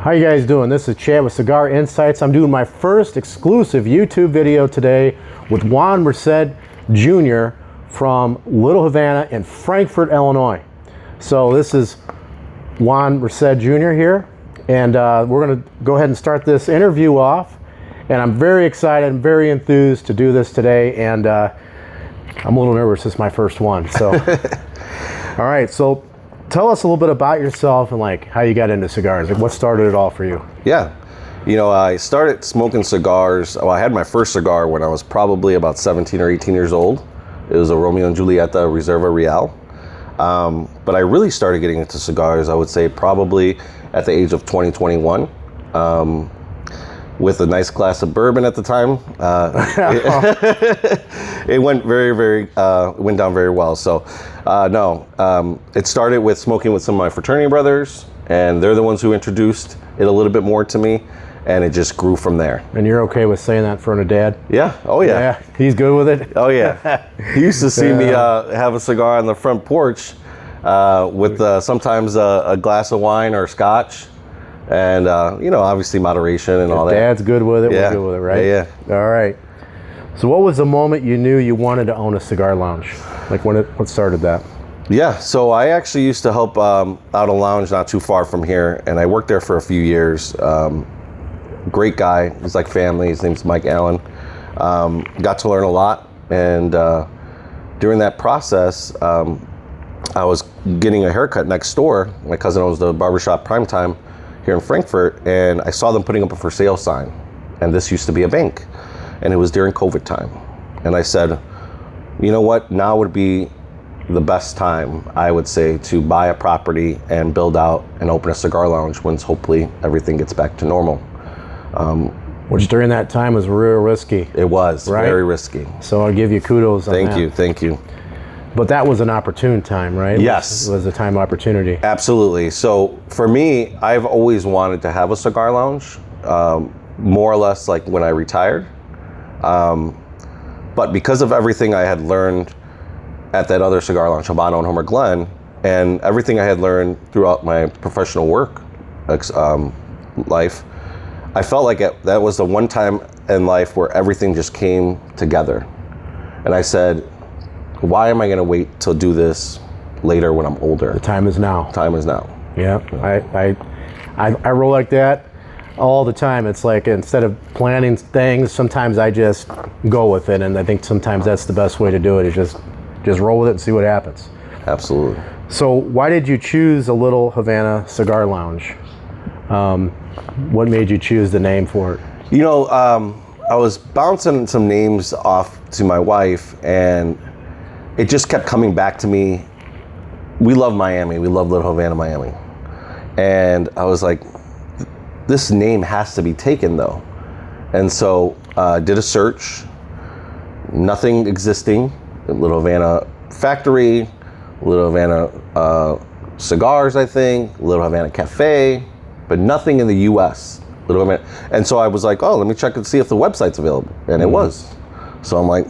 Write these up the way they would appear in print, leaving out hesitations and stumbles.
How you guys doing? This is Chad with Cigar Insights. I'm doing my first exclusive YouTube video today with Juan Merced Jr. from Little Havana in Frankfort, Illinois. So this is Juan Merced Jr. here, and we're going to go ahead and start this interview off. And I'm very excited and very enthused to do this today, and I'm a little nervous. This is my first one. So, all right. So, tell us a little bit about yourself and like how you got into cigars. Like, what started it all for you? Yeah, you know, I started smoking cigars. Well, I had my first cigar when I was probably about 17 or 18 years old. It was a Romeo and Julieta Reserva Real. But I really started getting into cigars, I would say, probably at the age of 20, 21. With a nice glass of bourbon at the time. It went went down very well. So, it started with smoking with some of my fraternity brothers, and they're the ones who introduced it a little bit more to me, and it just grew from there. And you're okay with saying that in front of Dad? Yeah. Oh, yeah. Yeah, he's good with it? Oh, yeah. He used to see me have a cigar on the front porch with sometimes a glass of wine or scotch. And, you know, obviously moderation and all that. Dad's good with it, we're good with it, right? Yeah. All right. So what was the moment you knew you wanted to own a cigar lounge? Like what started that? Yeah, so I actually used to help out a lounge not too far from here, and I worked there for a few years. Great guy, he's like family, his name's Mike Allen. Got to learn a lot, and during that process, I was getting a haircut next door. My cousin owns the barbershop Primetime here in Frankfort, and I saw them putting up a for sale sign, and this used to be a bank, and it was during COVID time. And I said, you know what, now would be the best time, I would say, to buy a property and build out and open a cigar lounge once hopefully everything gets back to normal. Which during that time was real risky. It was, right? Very risky. So I'll give you kudos on that. Thank you. But that was an opportune time, right? Yes. It was a time of opportunity. Absolutely. So for me, I've always wanted to have a cigar lounge, more or less like when I retired. But because of everything I had learned at that other cigar lounge, Havana and Homer Glen, and everything I had learned throughout my professional work life, I felt like that was the one time in life where everything just came together. And I said, why am I going to wait till do this later when I'm older? The time is now. Time is now. Yeah, I roll like that all the time. It's like instead of planning things, sometimes I just go with it, and I think sometimes that's the best way to do it. Is just roll with it and see what happens. Absolutely. So why did you choose a Little Havana Cigar Lounge? What made you choose the name for it? You know, I was bouncing some names off to my wife, and it just kept coming back to me. We love Miami. We love Little Havana, Miami. And I was like, this name has to be taken though. And so did a search, nothing existing. Little Havana Factory, Little Havana Cigars, I think, Little Havana Cafe, but nothing in the US. Little Havana. And so I was like, oh, let me check and see if the website's available. And it was. So I'm like,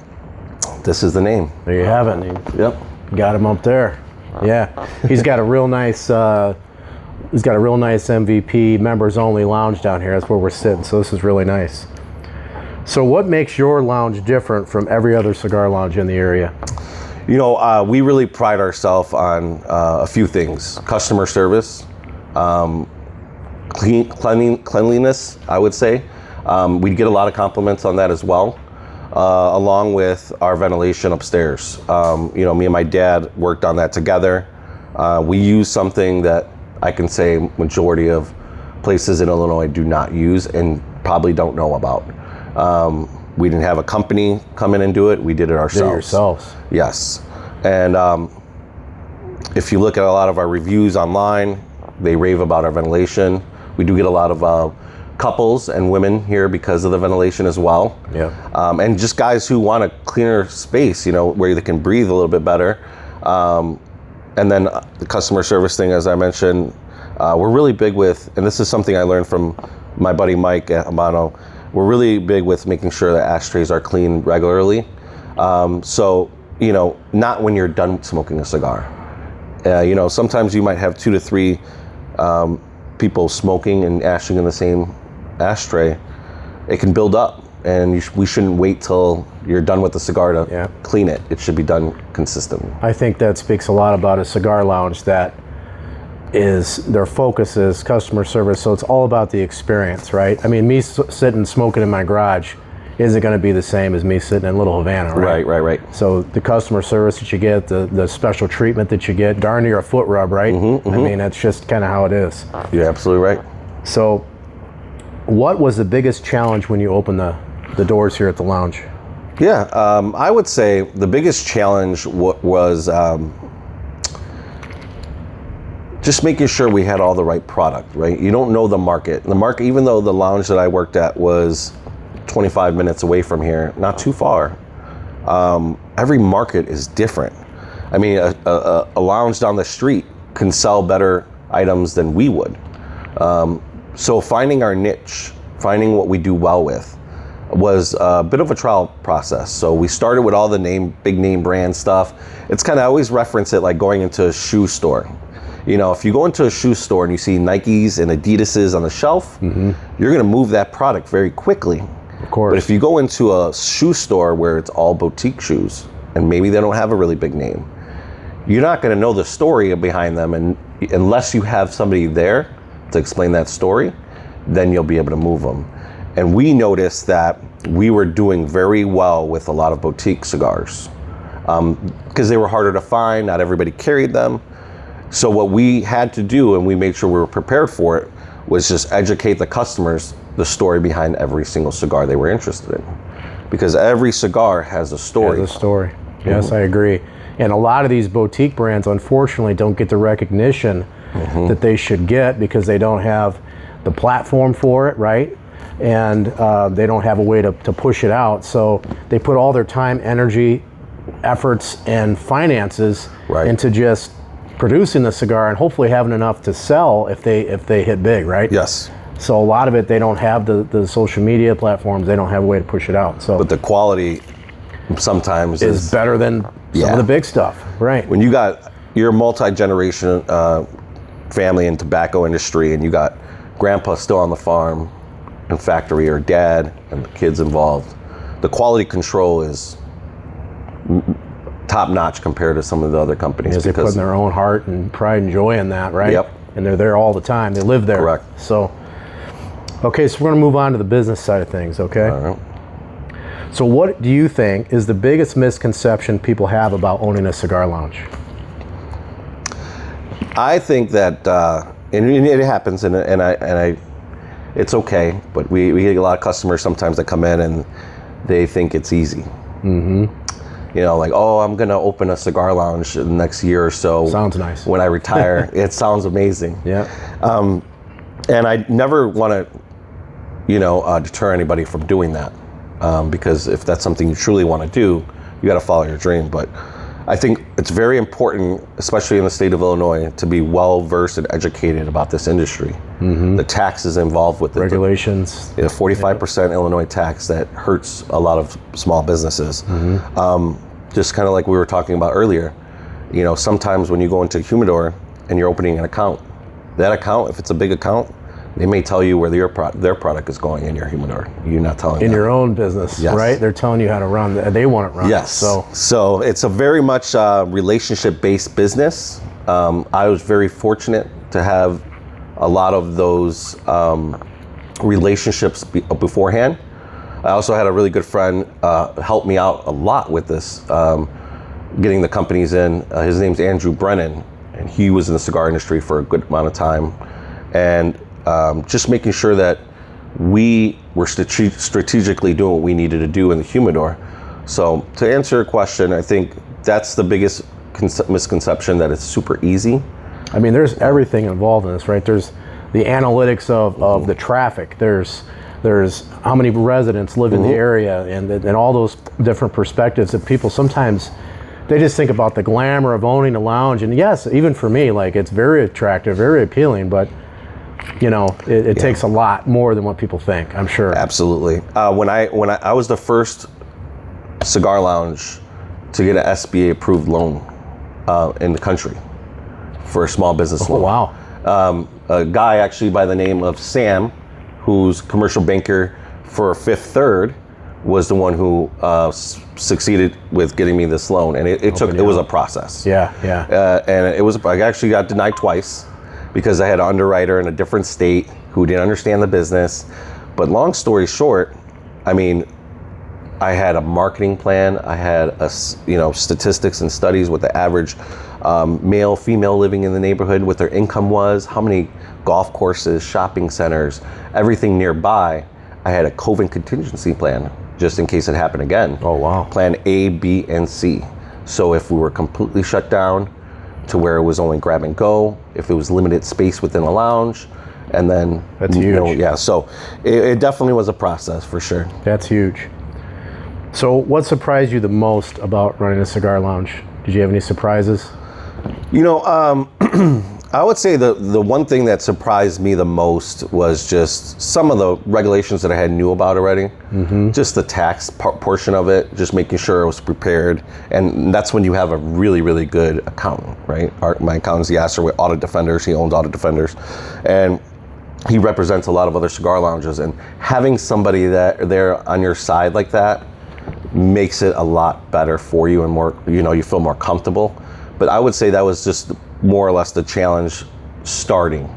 this is the name. There you have it. Yep. Got him up there. Yeah. He's got a real nice MVP members only lounge down here. That's where we're sitting. So this is really nice. So what makes your lounge different from every other cigar lounge in the area? You know, we really pride ourselves on a few things. Customer service, cleanliness, I would say. We get a lot of compliments on that as well. Along with our ventilation upstairs. You know, me and my dad worked on that together. We use something that I can say majority of places in Illinois do not use and probably don't know about. We didn't have a company come in and do it. We did it ourselves. Did it yourselves. Yes. And if you look at a lot of our reviews online, they rave about our ventilation. We do get a lot of couples and women here because of the ventilation as well. Yeah. And just guys who want a cleaner space, you know, where they can breathe a little bit better. And then the customer service thing, as I mentioned, we're really big with, and this is something I learned from my buddy Mike at Havana, we're really big with making sure that ashtrays are clean regularly. So, you know, not when you're done smoking a cigar. You know, sometimes you might have 2 to 3 people smoking and ashing in the same ashtray, it can build up, and we shouldn't wait till you're done with the cigar to clean it. It should be done consistently. I think that speaks a lot about a cigar lounge that is, their focus is customer service, so it's all about the experience, right? I mean, me sitting smoking in my garage isn't going to be the same as me sitting in Little Havana, right? Right. So the customer service that you get, the special treatment that you get, darn near a foot rub, right? I mean, that's just kind of how it is. You're absolutely right. So what was the biggest challenge when you opened the doors here at the lounge? Yeah, I would say the biggest challenge was just making sure we had all the right product, right? You don't know the market. The market, even though the lounge that I worked at was 25 minutes away from here, not too far, every market is different. I mean, a lounge down the street can sell better items than we would. So finding our niche, finding what we do well with, was a bit of a trial process. So we started with all the big name brand stuff. It's kind of, I always reference it like going into a shoe store. You know, if you go into a shoe store and you see Nikes and Adidases on the shelf, you're going to move that product very quickly. Of course. But if you go into a shoe store where it's all boutique shoes and maybe they don't have a really big name, you're not going to know the story behind them, and unless you have somebody there to explain that story, then you'll be able to move them. And we noticed that we were doing very well with a lot of boutique cigars because they were harder to find. Not everybody carried them. So what we had to do, and we made sure we were prepared for it, was just educate the customers the story behind every single cigar they were interested in. Because every cigar has a story. Has a story. Yes, I agree. And a lot of these boutique brands, unfortunately, don't get the recognition that they should get because they don't have the platform for it, right? And they don't have a way to push it out. So they put all their time, energy, efforts, and finances into just producing the cigar and hopefully having enough to sell if they hit big, right? Yes. So a lot of it, they don't have the social media platforms. They don't have a way to push it out. So, but the quality sometimes is better than some of the big stuff, right? When you're a multi-generation family in tobacco industry, and you got grandpa still on the farm and factory, or dad and the kids involved, the quality control is top notch compared to some of the other companies. Because they put in their own heart and pride and joy in that, right? Yep. And they're there all the time. They live there. Correct. So, okay, so we're going to move on to the business side of things, okay? All right. So what do you think is the biggest misconception people have about owning a cigar lounge? I think that, and it happens, and it's okay, but we get a lot of customers sometimes that come in and they think it's easy. You know, like, oh, I'm going to open a cigar lounge the next year or so. Sounds nice. When I retire. It sounds amazing. Yeah. And I never want to, deter anybody from doing that. Because if that's something you truly want to do, you got to follow your dream. But I think it's very important, especially in the state of Illinois, to be well versed and educated about this industry. The taxes involved with it. Regulations. 45% Illinois tax that hurts a lot of small businesses. Just kind of like we were talking about earlier, sometimes when you go into a humidor and you're opening an account, that account, if it's a big account, they may tell you where their product is going in your humidor. You're not telling them. In your own business, right? They're telling you how to run. They want it run. Yes. So it's a very much relationship-based business. I was very fortunate to have a lot of those relationships beforehand. I also had a really good friend help me out a lot with this, getting the companies in. His name's Andrew Brennan, and he was in the cigar industry for a good amount of time. And just making sure that we were strategically doing what we needed to do in the humidor. So to answer your question, I think that's the biggest misconception, that it's super easy. I mean, there's everything involved in this, right? There's the analytics of the traffic. There's how many residents live in the area, and all those different perspectives that people sometimes, they just think about the glamour of owning a lounge. And yes, even for me, like, it's very attractive, very appealing, but it takes a lot more than what people think, I'm sure. Absolutely. When I was the first cigar lounge to get an SBA approved loan in the country for a small business loan. Wow. A guy actually by the name of Sam, who's commercial banker for Fifth Third, was the one who succeeded with getting me this loan, and it was a process. Yeah. And I actually got denied twice because I had an underwriter in a different state who didn't understand the business. But long story short, I mean, I had a marketing plan. I had statistics and studies what the average male, female living in the neighborhood, what their income was, how many golf courses, shopping centers, everything nearby. I had a COVID contingency plan just in case it happened again. Oh, wow. Plan A, B, and C. So if we were completely shut down to where it was only grab and go, if it was limited space within a lounge, and then... That's huge. So it definitely was a process for sure. That's huge. So what surprised you the most about running a cigar lounge? Did you have any surprises? I would say the one thing that surprised me the most was just some of the regulations that I knew about already. Mm-hmm. Just the tax portion of it, just making sure I was prepared. And that's when you have a really, really good accountant, right? My accountant's Yasser with Audit Defenders. He owns Audit Defenders. And he represents a lot of other cigar lounges. And having somebody there on your side like that makes it a lot better for you and more, you feel more comfortable. But I would say that was just more or less the challenge starting,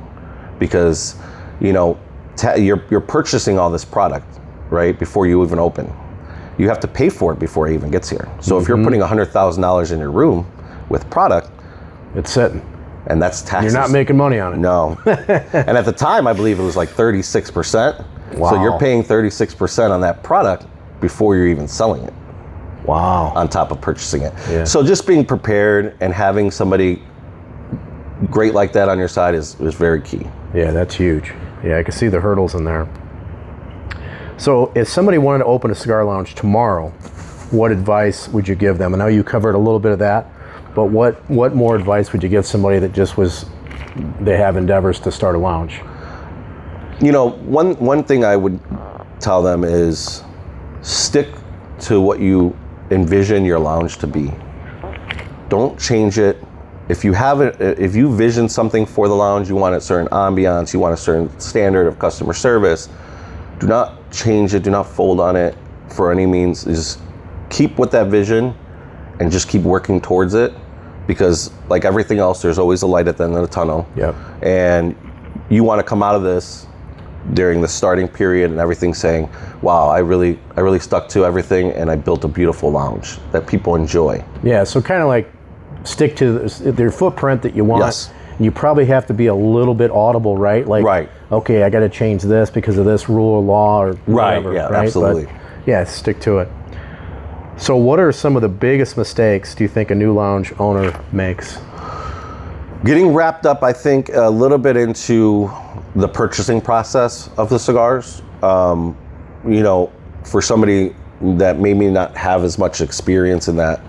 because you're purchasing all this product right before you even open. You have to pay for it before it even gets here. So if you're putting $100,000 in your room with product, it's sitting, and that's taxes. You're not making money on it. No. And at the time, I believe it was like 36%. Wow. So you're paying 36% on that product before you're even selling it. Wow. On top of purchasing it. Yeah. So just being prepared and having somebody great like that on your side is very key. Yeah, that's huge. Yeah, I can see the hurdles in there. So if somebody wanted to open a cigar lounge tomorrow, what advice would you give them? I know you covered a little bit of that, but what more advice would you give somebody that they have endeavors to start a lounge? One thing I would tell them is stick to what you envision your lounge to be. Don't change it. If you vision something for the lounge, you want a certain ambiance, you want a certain standard of customer service, do not change it, do not fold on it for any means. Just keep with that vision and just keep working towards it, because like everything else, there's always a light at the end of the tunnel. Yep. And you want to come out of this during the starting period and everything saying, wow, I really stuck to everything and I built a beautiful lounge that people enjoy. Yeah, so kind of like stick to their footprint that you want. Yes. You probably have to be a little bit audible, right? Like, right. Okay, I got to change this because of this rule or law or whatever. Right, yeah, right? absolutely. But, yeah, stick to it. So what are some of the biggest mistakes do you think a new lounge owner makes? Getting wrapped up, I think, a little bit into the purchasing process of the cigars. For somebody that maybe not have as much experience in that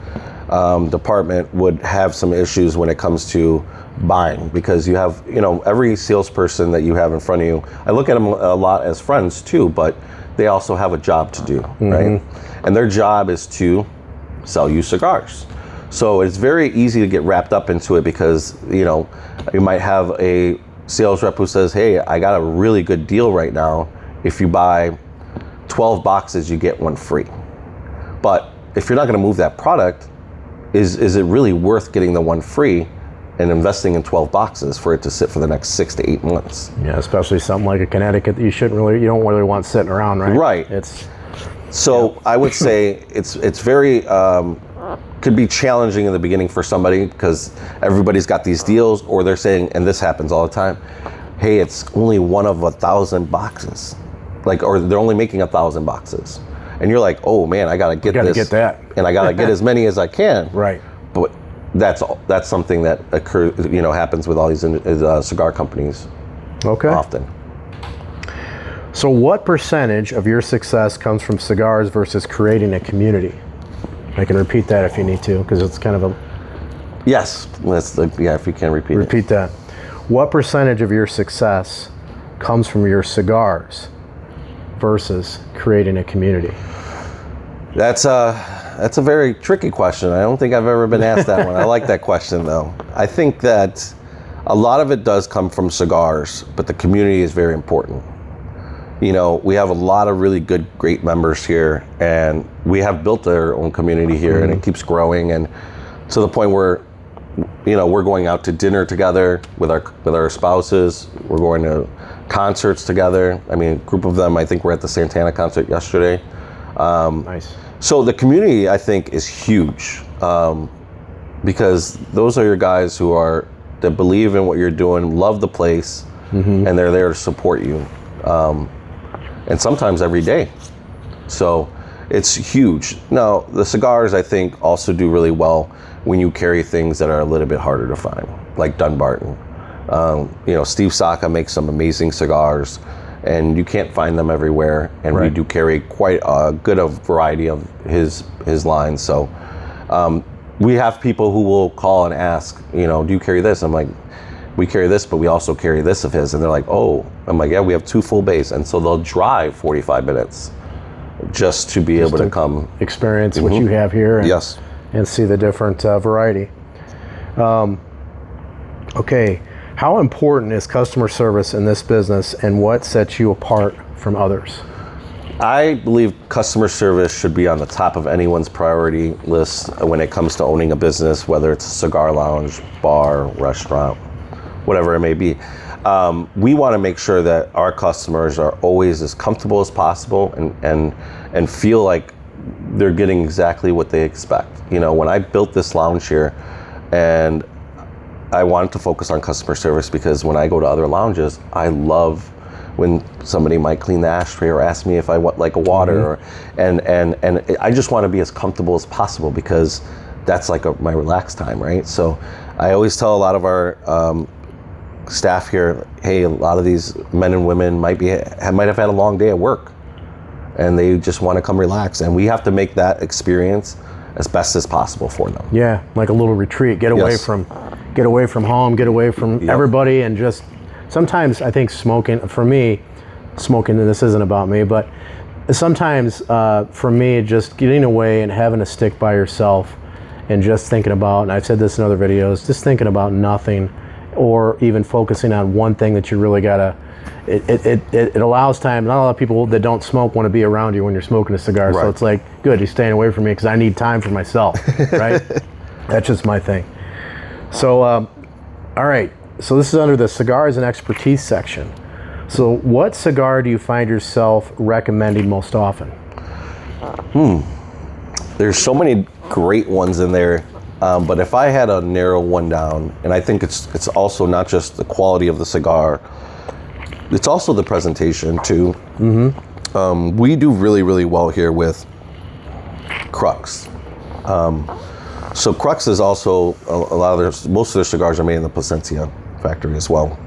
department would have some issues when it comes to buying, because you have, every salesperson that you have in front of you, I look at them a lot as friends too, but they also have a job to do, right? And their job is to sell you cigars. So it's very easy to get wrapped up into it because, you might have a sales rep who says, hey, I got a really good deal right now. If you buy 12 boxes, you get one free. But if you're not going to move that product, is it really worth getting the one free and investing in 12 boxes for it to sit for the next 6 to 8 months? Yeah, especially something like a Connecticut that you don't really want sitting around, right? Right. I would say it's very could be challenging in the beginning for somebody because everybody's got these deals, or they're saying, and this happens all the time, hey, it's only one of 1,000 boxes, or they're only making 1,000 boxes, and you're like, oh man, I gotta get this, get that, and I gotta get as many as I can. Right. But that's something that occurs, happens with all these cigar companies. Okay. Often. So what percentage of your success comes from cigars versus creating a community? I can repeat that if you need to, because it's kind of a... Yes, if you can repeat it. Repeat that. What percentage of your success comes from your cigars versus creating a community? That's a very tricky question. I don't think I've ever been asked that one. I like that question, though. I think that A lot of it does come from cigars, but the community is very important. You know, we have a lot of really good, great members here, and we have built our own community here, and it keeps growing, and to the point where, you know, we're going out to dinner together with our spouses. We're going to concerts together. I mean, a group of them, I think we're at the Santana concert yesterday. Nice. So the community, I think, is huge, because those are your guys that believe in what you're doing, love the place, and they're there to support you. And sometimes every day. So it's huge. Now, the cigars, I think, also do really well when you carry things that are a little bit harder to find, like Dunbarton. You know, Steve Saka makes some amazing cigars, and you can't find them everywhere. And we do carry quite a good variety of his lines. So we have people who will call and ask, you know, do you carry this? I'm like, we carry this, but we also carry this of his. And they're like, oh, I'm like, yeah, we have 2 full bays. And so they'll drive 45 minutes just to be able to come experience what you have here and, and see the different variety. Okay, how important is customer service in this business, and what sets you apart from others? I believe customer service should be on the top of anyone's priority list when it comes to owning a business, whether it's a cigar lounge, bar, restaurant, whatever it may be. We want to make sure that our customers are always as comfortable as possible and feel like they're getting exactly what they expect. You know, when I built this lounge here, and I wanted to focus on customer service, because when I go to other lounges, I love when somebody might clean the ashtray or ask me if I want like a water, and I just want to be as comfortable as possible, because that's like my relaxed time, right? So I always tell a lot of our staff here, hey, a lot of these men and women might have had a long day at work, and they just want to come relax, and we have to make that experience as best as possible for them. Yeah, like a little retreat, get away from home, get away from everybody, and just sometimes I think smoking, for me, and this isn't about me, but sometimes for me, just getting away and having to stick by yourself and just thinking about, and I've said this in other videos, just thinking about nothing, or even focusing on one thing that you really gotta, it allows time. Not a lot of people that don't smoke want to be around you when you're smoking a cigar, so it's like, good, you're staying away from me because I need time for myself, right? That's just my thing. So, all right, so this is under the cigars and expertise section. So what cigar do you find yourself recommending most often? There's so many great ones in there. But if I had to narrow one down, and I think it's also not just the quality of the cigar, it's also the presentation too. We do really, really well here with Crux. So Crux is also most of their cigars are made in the Plasencia factory as well.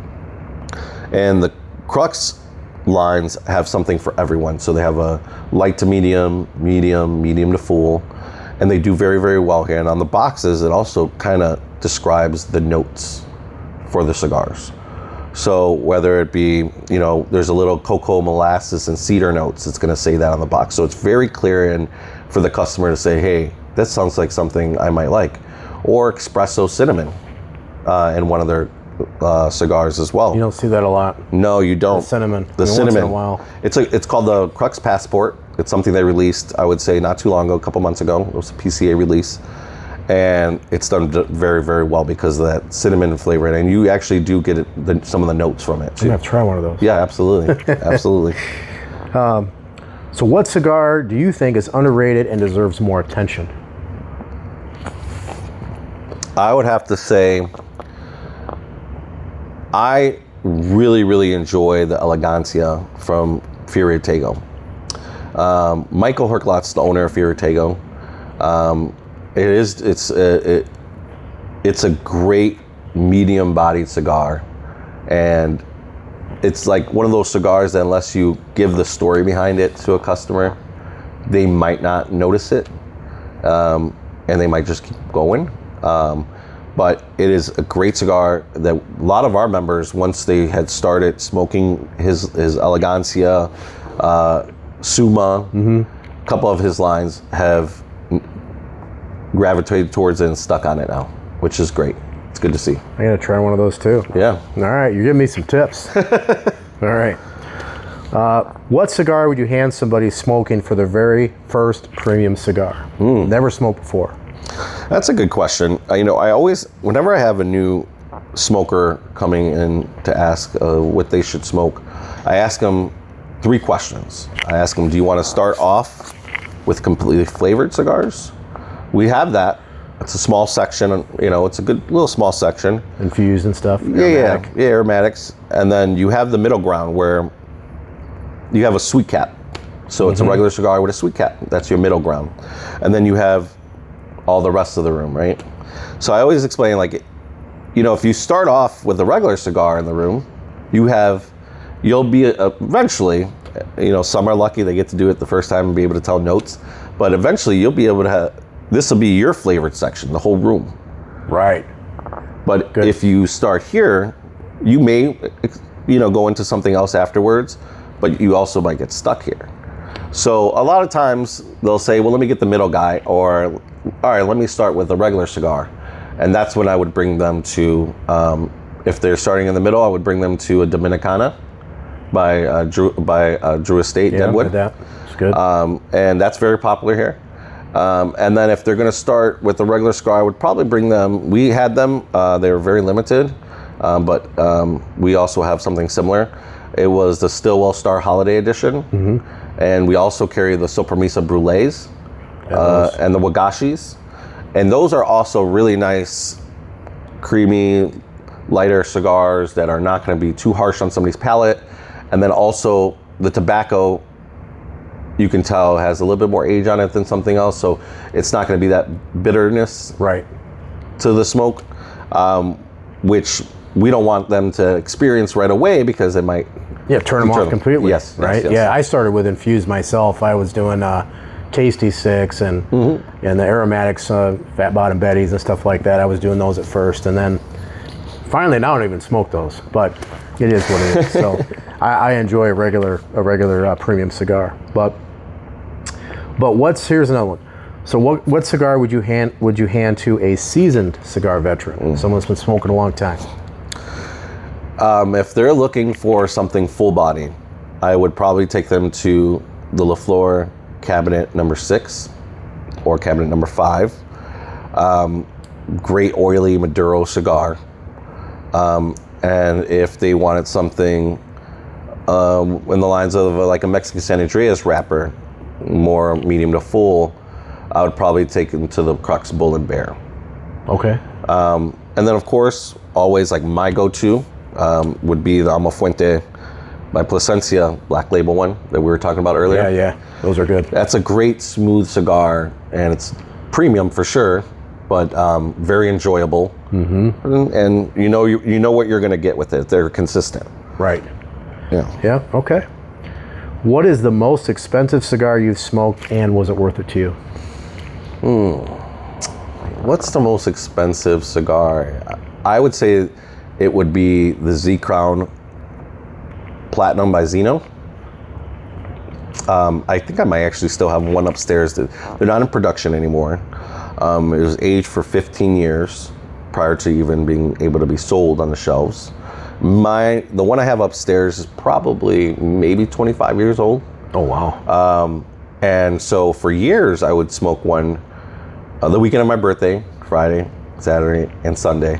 And the Crux lines have something for everyone. So they have a light to medium, medium to full. And they do very, very well here. And on the boxes, it also kind of describes the notes for the cigars. So whether it be, you know, there's a little cocoa, molasses, and cedar notes, it's going to say that on the box. So it's very clear, and for the customer to say, hey, that sounds like something I might like. Or espresso cinnamon in one of their cigars as well. You don't see that a lot. No, you don't. The cinnamon. The cinnamon. Once in a while. It's called the Crux Passport. It's something they released, I would say, not too long ago, a couple months ago. It was a PCA release. And it's done very, very well because of that cinnamon flavor. And you actually do get some of the notes from it, too. I'm going to have to try one of those. Yeah, absolutely. Absolutely. So what cigar do you think is underrated and deserves more attention? I would have to say I really, really enjoy the Elegancia from Furia Tego. Michael Herklot's the owner of Furia Tego. It's a great medium-bodied cigar, and it's like one of those cigars that unless you give the story behind it to a customer, they might not notice it, and they might just keep going. But it is a great cigar that a lot of our members, once they had started smoking his Elegancia, Suma, a couple of his lines have gravitated towards it and stuck on it now, which is great. it's good to see. I gotta try one of those too. Yeah. All right, you're giving me some tips. All right. What cigar would you hand somebody smoking for their very first premium cigar? Never smoked before. That's a good question. You know, I always, whenever I have a new smoker coming in to ask what they should smoke, I ask them 3 questions. I ask them, do you want to start off with completely flavored cigars? We have that. It's a small section, you know, it's a good little small section. Infused and stuff? Yeah, aromatics. And then you have the middle ground where you have a sweet cap. So it's a regular cigar with a sweet cap. That's your middle ground. And then you have all the rest of the room, right? So I always explain, like, you know, if you start off with a regular cigar in the room, you'll be eventually, you know, some are lucky they get to do it the first time and be able to tell notes, but eventually you'll be able to have, this will be your flavored section, the whole room. Right. But if you start here, you may, you know, go into something else afterwards, but you also might get stuck here. So a lot of times they'll say, well, let me get the middle guy, or all right, let me start with a regular cigar. And that's when I would bring them to, if they're starting in the middle, I would bring them to a Dominicana by Drew Estate, Deadwood. That. It's good. And that's very popular here. And then if they're going to start with the regular cigar, I would probably bring them, we had them, they were very limited, but we also have something similar. It was the Stillwell Star Holiday Edition. And we also carry the Sopremesa Brulees and the Wagashis. And those are also really nice, creamy, lighter cigars that are not going to be too harsh on somebody's palate. And then also the tobacco, you can tell, has a little bit more age on it than something else. So it's not going to be that bitterness to the smoke, which we don't want them to experience right away because it might... Yeah, turn them off completely. Yes. Right? Yes. Yeah, I started with infused myself. I was doing KST6 and the aromatics, fat bottom Betty's and stuff like that. I was doing those at first, and then finally now I don't even smoke those, but it is what it is. So I enjoy a regular premium cigar. But here's another one. So what cigar would you hand to a seasoned cigar veteran, someone that's been smoking a long time? If they're looking for something full body, I would probably take them to the La Flor Cabinet number 6 or Cabinet number 5. Great oily Maduro cigar. And if they wanted something in the lines of like a Mexican San Andreas wrapper, more medium to full, I would probably take them to the Crux Bull and Bear. Okay. And then of course, always like my go-to would be the Almafuente by Plasencia Black Label one that we were talking about earlier. Yeah, those are good. That's a great smooth cigar, and it's premium for sure, but very enjoyable. And you know what you're going to get with it. They're consistent. Right. Yeah. Yeah. Okay. What is the most expensive cigar you've smoked, and was it worth it to you? What's the most expensive cigar? I would say it would be the Z Crown Platinum by Zeno. I think I might actually still have one upstairs. They're not in production anymore. It was aged for 15 years prior to even being able to be sold on the shelves. The one I have upstairs is probably maybe 25 years old. Oh, wow. And so for years, I would smoke one the weekend of my birthday, Friday, Saturday, and Sunday.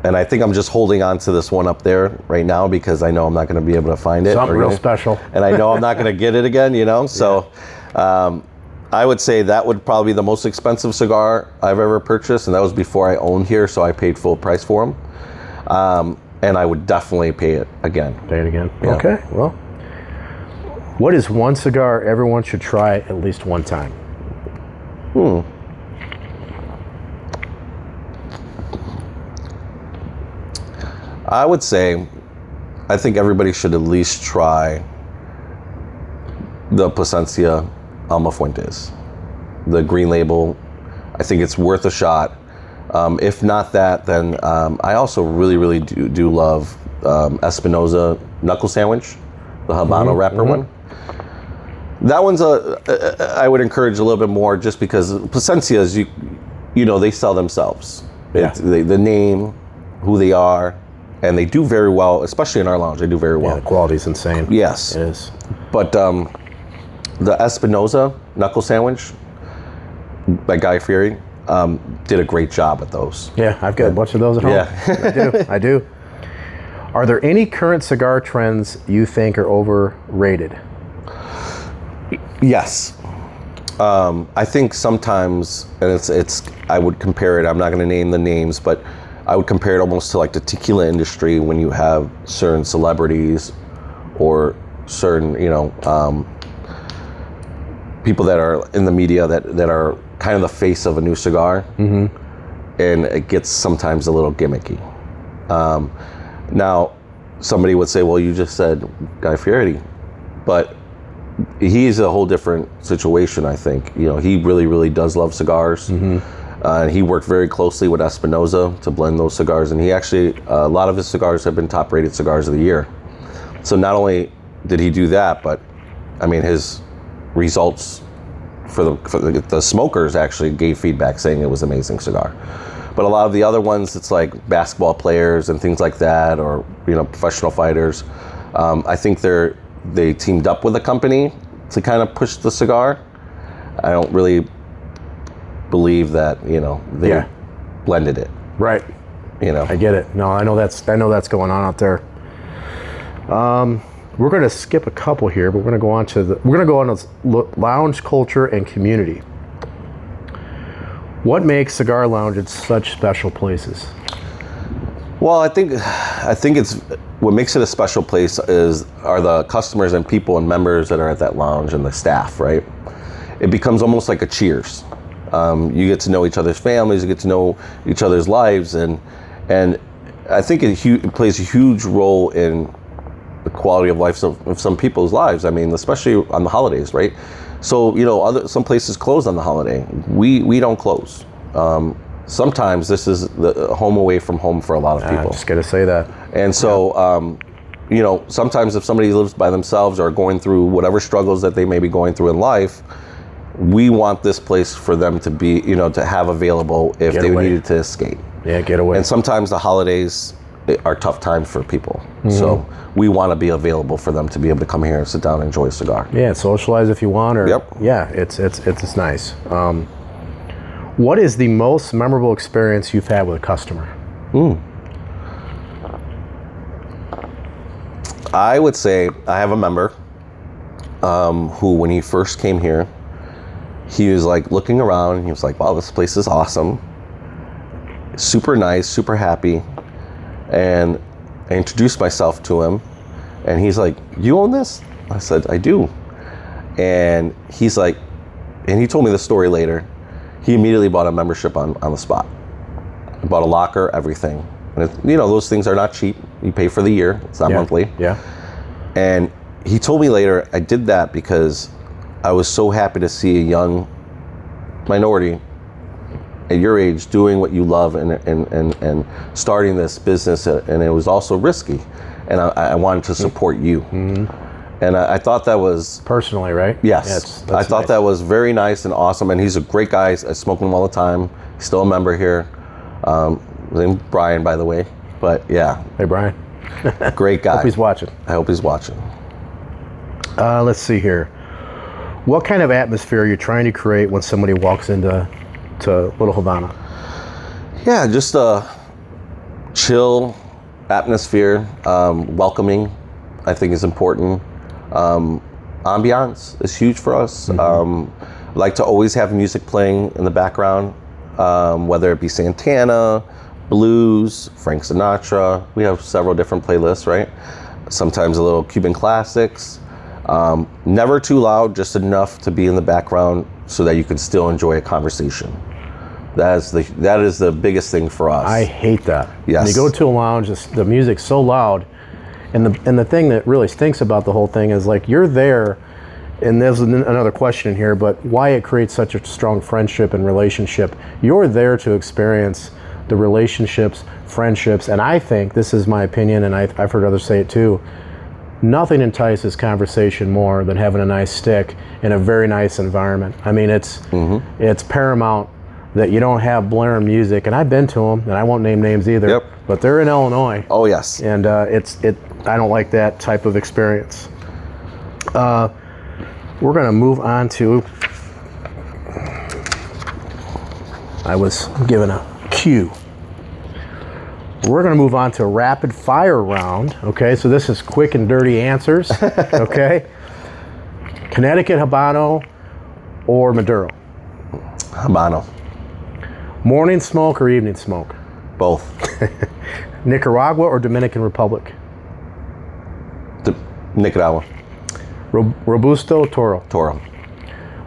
And I think I'm just holding on to this one up there right now because I know I'm not going to be able to find it. Something real special. And I know I'm not going to get it again, you know? So I would say that would probably be the most expensive cigar I've ever purchased. And that was before I owned here, so I paid full price for them. And I would definitely pay it again. Pay it again. Yeah. Okay, well. What is one cigar everyone should try at least one time? I would say, I think everybody should at least try the Plasencia Almafuentes, the green label. I think it's worth a shot. If not that, then I also really do love Espinosa Knuckle Sandwich, the Havana wrapper one. That one's I would encourage a little bit more just because Plasencias, you know, they sell themselves. Yeah. The name, who they are, and they do very well, especially in our lounge. They do very well. Yeah, the quality's insane. Yes. It is. But the Espinosa knuckle sandwich by Guy Fieri did a great job with those. Yeah, I've got a bunch of those at home. Yeah. I do. Are there any current cigar trends you think are overrated? Yes. I think sometimes, and it's I would compare it, I'm not going to name the names, but I would compare it almost to like the tequila industry when you have certain celebrities or certain, people that are in the media that are kind of the face of a new cigar. Mm-hmm. And it gets sometimes a little gimmicky. Now, somebody would say, well, you just said Guy Fieri, but he's a whole different situation, I think. He really, really does love cigars. Mm-hmm. And he worked very closely with Espinosa to blend those cigars. And he actually, a lot of his cigars have been top-rated cigars of the year. So not only did he do that, but, I mean, his results for the smokers actually gave feedback saying it was an amazing cigar. But a lot of the other ones, it's like basketball players and things like that, or professional fighters. I think they teamed up with a company to kind of push the cigar. I don't really believe that they blended it. Right. I get it. No, I know that's going on out there. We're going to skip a couple here, but we're going to go on to lounge culture and community. What makes cigar lounges such special places? Well, I think it's what makes it a special place are the customers and people and members that are at that lounge and the staff, right? It becomes almost like a Cheers. You get to know each other's families, you get to know each other's lives, and I think it plays a huge role in the quality of life of some people's lives. I mean, especially on the holidays, right? So, some places close on the holiday. We don't close. Sometimes this is the home away from home for a lot of people. Just gotta say that. And so, sometimes if somebody lives by themselves or going through whatever struggles that they may be going through in life, we want this place for them to be, to have available if they needed to escape. Yeah, get away. And sometimes the holidays are tough times for people. Mm-hmm. So we want to be available for them to be able to come here and sit down and enjoy a cigar. Yeah, socialize if you want. Or, yep. Yeah, it's nice. What is the most memorable experience you've had with a customer? I would say I have a member who, when he first came here, he was like looking around and he was like, wow, this place is awesome. Super nice, super happy. And I introduced myself to him and he's like, you own this? I said, I do. And he's like, and he told me the story later. He immediately bought a membership on the spot. He bought a locker, everything. And those things are not cheap. You pay for the year. It's not monthly. Yeah. And he told me later, I did that because I was so happy to see a young minority at your age doing what you love and starting this business, and it was also risky. And I wanted to support you. Mm-hmm. And I thought that was... Personally, right? Yes. Yeah, I thought that was very nice and awesome. And he's a great guy. I smoke with him all the time. He's still a member here. His name's Brian, by the way. But yeah. Hey, Brian. Great guy. Hope he's watching. I hope he's watching. Let's see here. What kind of atmosphere are you trying to create when somebody walks into Little Havana? Yeah, just a chill atmosphere, welcoming, I think is important. Ambiance is huge for us. Mm-hmm. Like to always have music playing in the background, whether it be Santana, blues, Frank Sinatra. We have several different playlists, right? Sometimes a little Cuban classics. Never too loud, just enough to be in the background so that you can still enjoy a conversation. That is the biggest thing for us. I hate that. Yes. When you go to a lounge, the music's so loud, and the thing that really stinks about the whole thing is like you're there, and there's another question in here, but why it creates such a strong friendship and relationship. You're there to experience the relationships, friendships, and I think, this is my opinion, and I've heard others say it too, nothing entices conversation more than having a nice stick in a very nice environment. I mean, it's paramount that you don't have blaring music. And I've been to them, and I won't name names either. Yep. But they're in Illinois. Oh yes. And I don't like that type of experience. We're going to move on to. I was given a cue. We're going to move on to a rapid fire round. Okay, so this is quick and dirty answers. Okay. Connecticut Habano or Maduro? Havana. Morning smoke or evening smoke? Both. Nicaragua or Dominican Republic? Nicaragua. Robusto, Toro. Toro.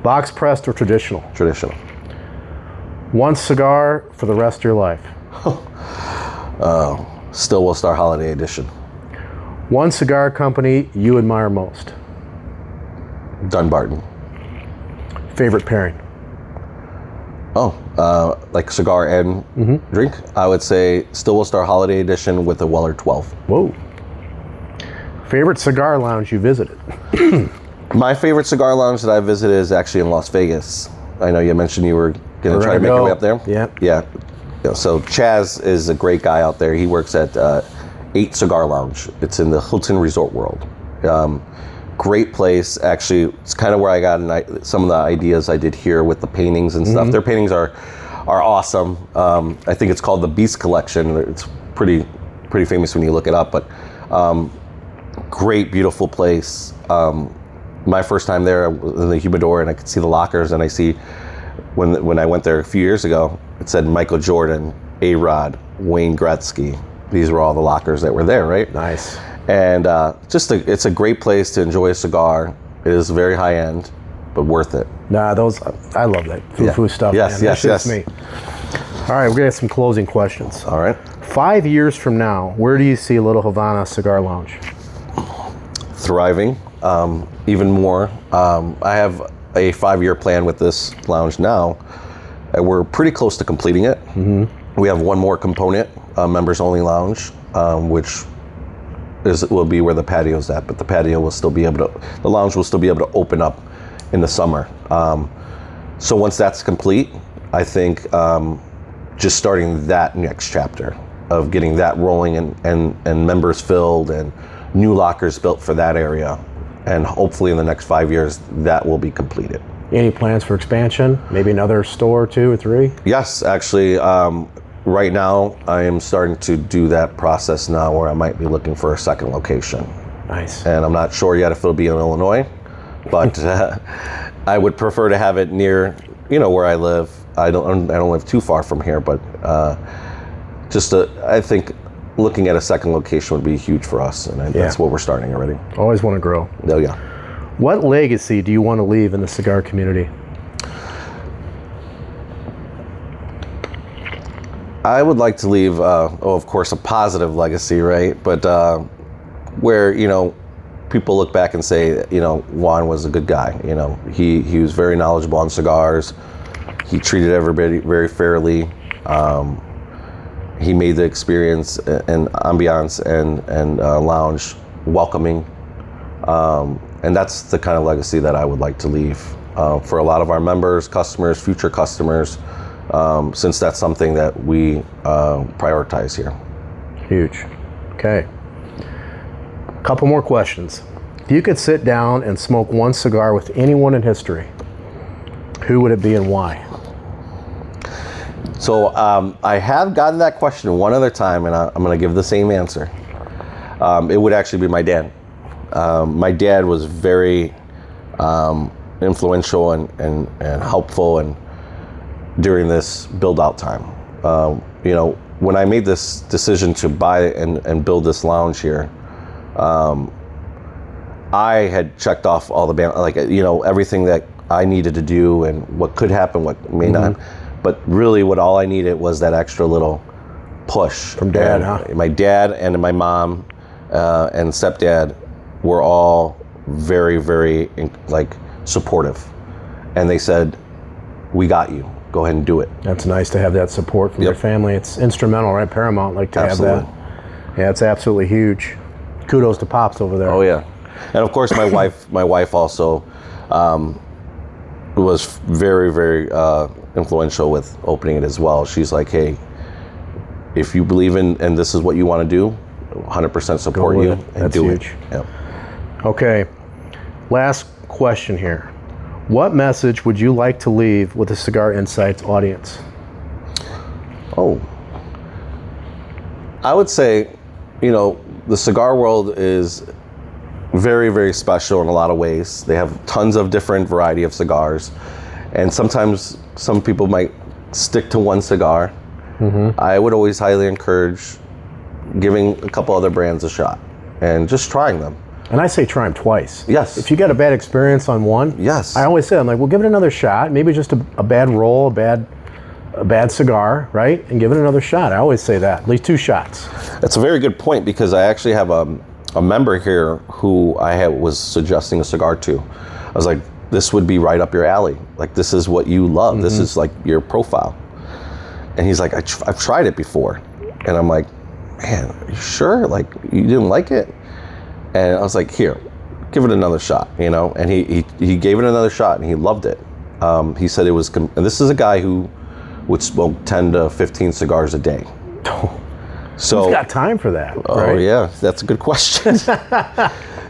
Box pressed or traditional? Traditional. One cigar for the rest of your life? Stillwell Star Holiday Edition. One cigar company you admire most? Dunbarton. Favorite pairing? Like cigar and drink? I would say Stillwell Star Holiday Edition with a Weller 12. Whoa. Favorite cigar lounge you visited? My favorite cigar lounge that I visited is actually in Las Vegas. I know you mentioned you were going to try to make your way up there. Yeah. Yeah. So Chaz is a great guy out there. He works at 8 Cigar Lounge. It's in the Hilton Resort World. Great place. Actually, it's kind of where I got some of the ideas I did here with the paintings and stuff. Their paintings are awesome. I think it's called the Beast Collection. It's pretty famous when you look it up. But great, beautiful place. My first time there, I was in the humidor, and I could see the lockers, and I see when I went there a few years ago, it said Michael Jordan, A-Rod, Wayne Gretzky. These were all the lockers that were there, right? Nice. And it's a great place to enjoy a cigar. It is very high end, but worth it. Nah, I love that foo-foo stuff. Yes, man. yes, That's yes. me. All right, we're gonna have some closing questions. All right. 5 years from now, where do you see Little Havana Cigar Lounge? Thriving, even more. I have a 5-year plan with this lounge now. We're pretty close to completing it. We have one more component, members only lounge, which will be where the patio's at, but the patio will still be able to, the lounge will still be able to open up in the summer. So once that's complete, I think just starting that next chapter of getting that rolling and members filled and new lockers built for that area. And hopefully in the next 5 years, that will be completed. Any plans for expansion? Maybe another store, 2 or 3? Yes, actually, right now I am starting to do that process now where I might be looking for a second location. Nice. And I'm not sure yet if it'll be in Illinois, but I would prefer to have it near, where I live. I don't live too far from here, but I think looking at a second location would be huge for us, and that's what we're starting already. Always want to grow. Oh yeah. What legacy do you want to leave in the cigar community? I would like to leave, of course, a positive legacy, right? But where, people look back and say, Juan was a good guy. He was very knowledgeable on cigars. He treated everybody very fairly. He made the experience and ambiance and lounge welcoming. And that's the kind of legacy that I would like to leave for a lot of our members, customers, future customers, since that's something that we prioritize here. Huge. Okay. Couple more questions. If you could sit down and smoke one cigar with anyone in history, who would it be and why? So I have gotten that question one other time, and I'm going to give the same answer. It would actually be my dad. My dad was very influential and helpful and during this build-out time. When I made this decision to buy and build this lounge here, I had checked off all the everything that I needed to do and what could happen, what may not. But really, all I needed was that extra little push from Dad. Huh? My dad and my mom and stepdad were all very, very supportive, and they said, "We got you. Go ahead and do it." That's nice to have that support from your family. It's instrumental, right? Paramount, to absolutely. have that. Yeah, it's absolutely huge. Kudos to Pops over there. Oh yeah, and of course my wife also was very, very influential with opening it as well. She's like, hey, if you believe in and this is what you want to do, 100% support you and That's do huge. it. Yep. Okay, last question here. What message would you like to leave with the Cigar Insights audience? Oh, I would say, you know, the cigar world is very, very special in a lot of ways. They have tons of different variety of cigars, and sometimes some people might stick to one cigar. I would always highly encourage giving a couple other brands a shot and just trying them. And I say try them twice. Yes. If you got a bad experience on one, Yes. I always say, I'm like, well, give it another shot. Maybe just a bad roll, a bad cigar, right? And give it another shot. I always say that, at least 2 shots. That's a very good point, because I actually have a member here who was suggesting a cigar to. I was like, this would be right up your alley. Like, this is what you love. This is like your profile. And he's like, I've tried it before. And I'm like, man, are you sure? Like, you didn't like it? And I was like, here, give it another shot, you know? And he gave it another shot and he loved it. He said it was, and this is a guy who would smoke 10 to 15 cigars a day. So who's got time for that? Oh, right? yeah, that's a good question.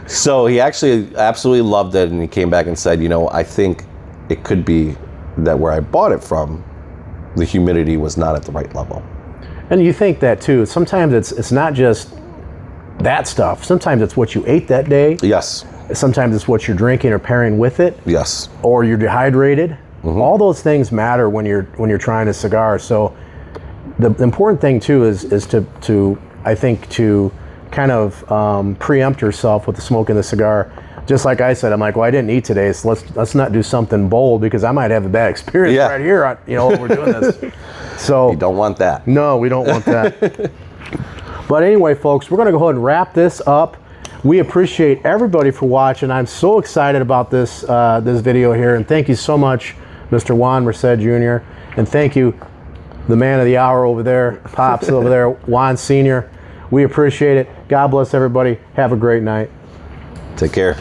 So he actually absolutely loved it, and he came back and said, you know, I think it could be that where I bought it from, the humidity was not at the right level. And you think that too. Sometimes it's not just that stuff. Sometimes it's what you ate that day. Yes. Sometimes it's what you're drinking or pairing with it. Yes. Or you're dehydrated. All those things matter when you're trying a cigar. So the important thing too is to I think to kind of preempt yourself with the smoke in the cigar. Just like I said, I'm like, well, I didn't eat today, so let's not do something bold, because I might have a bad experience right here. You know, when we're doing this. So you don't want that. No, we don't want that. But anyway, folks, we're going to go ahead and wrap this up. We appreciate everybody for watching. I'm so excited about this this video here, and thank you so much, Mr. Juan Merced Jr. And thank you, the man of the hour over there, Pops over there, Juan Sr. We appreciate it. God bless everybody. Have a great night. Take care.